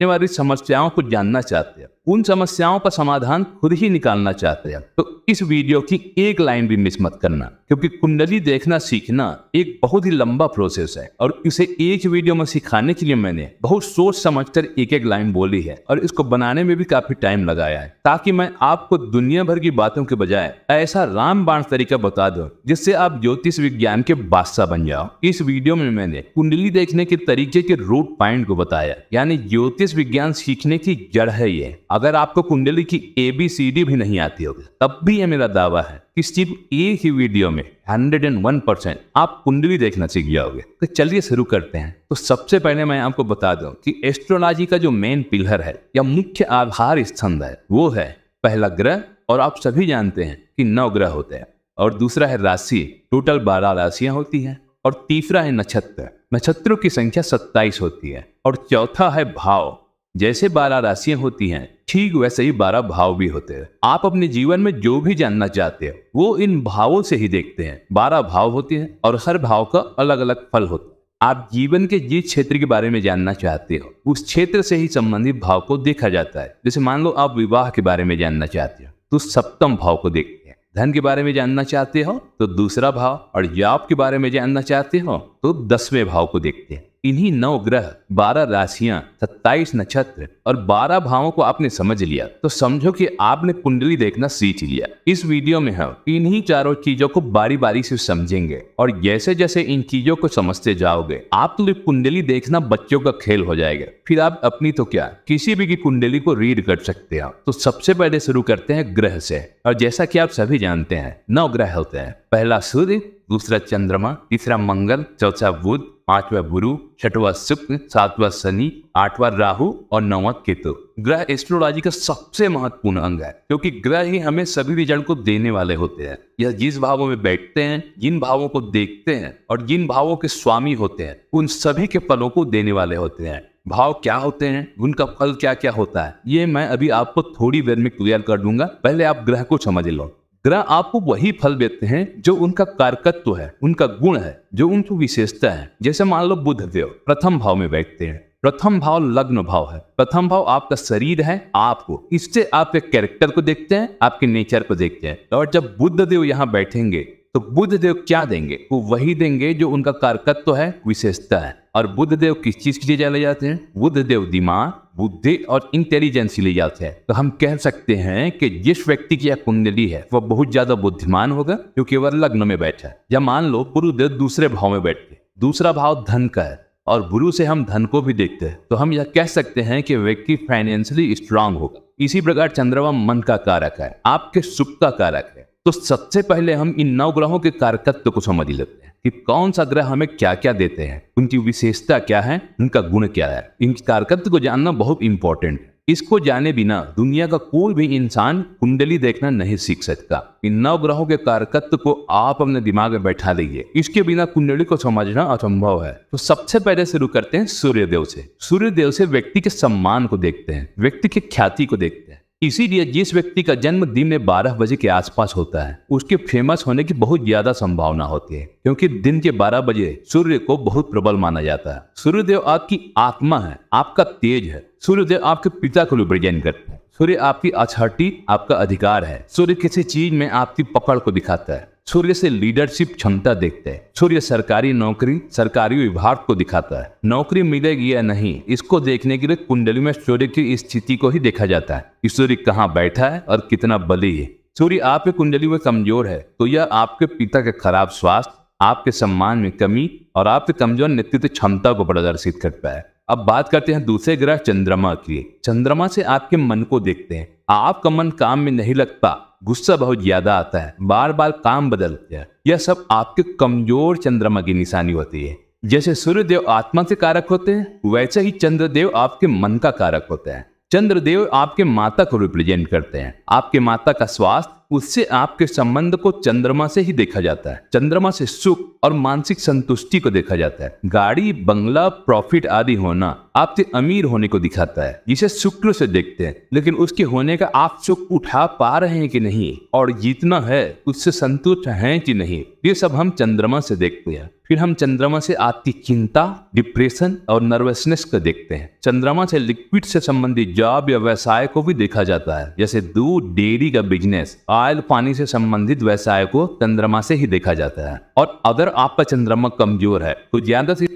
आने वाली समस्याओं को जानना चाहते हैं, उन समस्याओं का समाधान खुद ही निकालना चाहते हैं, तो इस वीडियो की एक लाइन भी मिस मत करना, क्योंकि कुंडली देखना सीखना एक बहुत ही लंबा प्रोसेस है और इसे एक वीडियो में सिखाने के लिए मैंने बहुत सोच समझकर एक एक लाइन बोली है और इसको बनाने में भी काफी टाइम लगाया है, ताकि मैं आपको दुनिया भर की बातों के बजाय ऐसा रामबाण तरीका बता दूं जिससे आप ज्योतिष विज्ञान के बादशाह बन जाओ। इस वीडियो में मैंने कुंडली देखने के तरीके के रूट पॉइंट को बताया, यानी ज्योतिष विज्ञान सीखने की जड़ है ये। अगर आपको कुंडली की ABCD भी नहीं आती होगी तब भी ये मेरा दावा है कि सिर्फ एक ही वीडियो में 101% आप कुंडली देखना सीख जाओगे। तो चलिए शुरू करते हैं। तो सबसे पहले मैं आपको बता दूं कि एस्ट्रोलॉजी का जो मेन पिलर है या मुख्य आधार स्तंभ है वो है पहला ग्रह, और आप सभी जानते हैं कि 9 ग्रह होते हैं, और दूसरा है राशि, टोटल 12 राशियां होती हैं, और तीसरा है नक्षत्र, नक्षत्रों की संख्या 27 होती है, और चौथा है भाव। जैसे 12 राशियां होती हैं ठीक वैसे ही 12 भाव भी होते हैं। आप अपने जीवन में जो भी जानना चाहते हो वो इन भावों से ही देखते हैं। 12 भाव होते हैं और हर भाव का अलग अलग फल होता है। आप जीवन के जिस क्षेत्र के बारे में जानना चाहते हो उस क्षेत्र से ही संबंधित भाव को देखा जाता है। जैसे मान लो आप विवाह के बारे में जानना चाहते हो तो 7वें भाव को देखते हैं, धन के बारे में जानना चाहते हो तो दूसरा भाव, और जॉब के बारे में जानना चाहते हो तो 10वें भाव को देखते हैं। इन्हीं 9 ग्रह, 12 राशियां, 27 नक्षत्र और 12 भावों को आपने समझ लिया तो समझो कि आपने कुंडली देखना सीख लिया। इस वीडियो में हम इन्हीं चारों चीजों को बारी बारी से समझेंगे, और जैसे जैसे इन चीजों को समझते जाओगे आप तो कुंडली देखना बच्चों का खेल हो जाएगा। फिर आप अपनी तो क्या किसी भी की कुंडली को रीड कर सकते हो। तो सबसे पहले शुरू करते हैं ग्रह से, और जैसा कि आप सभी जानते हैं 9 ग्रह होते हैं। पहला सूर्य, दूसरा चंद्रमा, तीसरा मंगल, चौथा बुध, 5वां गुरु, 6वां शुक्र, 7वां शनि, 8वां राहु और 9वां केतु। ग्रह एस्ट्रोलॉजी का सबसे महत्वपूर्ण अंग है, क्योंकि ग्रह ही हमें सभी रिजल्ट को देने वाले होते हैं। यह जिस भावों में बैठते हैं, जिन भावों को देखते हैं और जिन भावों के स्वामी होते हैं उन सभी के फलों को देने वाले होते हैं। भाव क्या होते हैं, उनका फल क्या क्या होता है, ये मैं अभी आपको थोड़ी देर में क्लियर कर दूंगा। पहले आप ग्रह को समझ लो। ग्रह आपको वही फल देते हैं जो उनका कारकत्व है, उनका गुण है, जो उनकी विशेषता है। जैसे मान लो बुध देव प्रथम भाव में बैठते हैं। प्रथम भाव लग्न भाव है। प्रथम भाव आपका शरीर है, आपको इससे आप एक कैरेक्टर को देखते हैं, आपके नेचर को देखते हैं। और जब बुध देव यहाँ बैठेंगे तो बुध देव क्या देंगे, वो वही देंगे जो उनका कारकत्व है, विशेषता है। और बुध देव किस चीज के लिए जाने जाते हैं? बुध देव दिमाग, बुद्धि और इंटेलिजेंस ले जाते हैं। तो हम कह सकते हैं कि जिस व्यक्ति की यह कुंडली है वह बहुत ज्यादा बुद्धिमान होगा क्योंकि वह लग्न में बैठा है। या मान लो गुरुदेव दूसरे भाव में बैठे, दूसरा भाव धन का है और गुरु से हम धन को भी देखते हैं, तो हम यह कह सकते हैं कि व्यक्ति फाइनेंशियली स्ट्रांग होगा। इसी प्रकार चंद्रमा मन का कारक है, आपके सुख का कारक है। तो सबसे पहले हम इन 9 ग्रहों के कारकत्व को समझ लेते हैं कि कौन सा ग्रह हमें क्या क्या देते हैं, उनकी विशेषता क्या है, उनका गुण क्या है। इन कारकत्व को जानना बहुत इंपॉर्टेंट है। इसको जाने बिना दुनिया का कोई भी इंसान कुंडली देखना नहीं सीख सकता। इन 9 ग्रहों के कारकत्व को आप अपने दिमाग में बैठा लीजिए, इसके बिना कुंडली को समझना असंभव है। तो सबसे पहले शुरू करते हैं सूर्यदेव से। सूर्यदेव से व्यक्ति के सम्मान को देखते हैं, व्यक्ति की ख्याति को देखते हैं। इसीलिए जिस व्यक्ति का जन्म दिन में 12 बजे के आसपास होता है उसके फेमस होने की बहुत ज्यादा संभावना होती है, क्योंकि दिन के 12 बजे सूर्य को बहुत प्रबल माना जाता है। सूर्यदेव आपकी आत्मा है, आपका तेज है। सूर्यदेव आपके पिता को रिप्रेजेंट करते हैं। सूर्य आपकी अथॉरिटी, आपका अधिकार है। सूर्य किसी चीज में आपकी पकड़ को दिखाता है। सूर्य से लीडरशिप क्षमता देखते हैं। सूर्य सरकारी नौकरी, सरकारी विभाग को दिखाता है। नौकरी मिलेगी या नहीं, इसको देखने के लिए कुंडली में सूर्य की स्थिति को ही देखा जाता है कि सूर्य कहाँ बैठा है और कितना बली है। सूर्य आपके कुंडली में कमजोर है तो यह आपके पिता के खराब स्वास्थ्य, आपके सम्मान में कमी और आपके कमजोर नेतृत्व क्षमता को प्रदर्शित करता है। अब बात करते हैं दूसरे ग्रह चंद्रमा की। चंद्रमा से आपके मन को देखते हैं। आपका मन काम में नहीं लगता, गुस्सा बहुत ज्यादा आता है, बार बार काम बदलते हैं। यह सब आपके कमजोर चंद्रमा की निशानी होती है। जैसे सूर्यदेव आत्मा से कारक होते हैं वैसे ही चंद्रदेव आपके मन का कारक होते हैं। चंद्रदेव आपके माता को रिप्रेजेंट करते हैं। आपके माता का स्वास्थ्य, उससे आपके संबंध को चंद्रमा से ही देखा जाता है। चंद्रमा से सुख और मानसिक संतुष्टि को देखा जाता है। गाड़ी, बंगला, प्रॉफिट आदि होना आपसे अमीर होने को दिखाता है, जिसे शुक्र से देखते हैं। लेकिन उसके होने का आप सुख उठा पा रहे हैं कि नहीं, और जितना है उससे संतुष्ट हैं कि नहीं, ये सब हम चंद्रमा से देखते हैं। फिर हम चंद्रमा से आपकी चिंता, डिप्रेशन और नर्वसनेस को देखते हैं। चंद्रमा से लिक्विड से संबंधित जॉब या व्यवसाय को भी देखा जाता है, जैसे दूध, डेयरी का बिजनेस, ऑयल, पानी से संबंधित व्यवसाय को चंद्रमा से ही देखा जाता है। और अगर आपका चंद्रमा कमजोर है तो ज्यादा से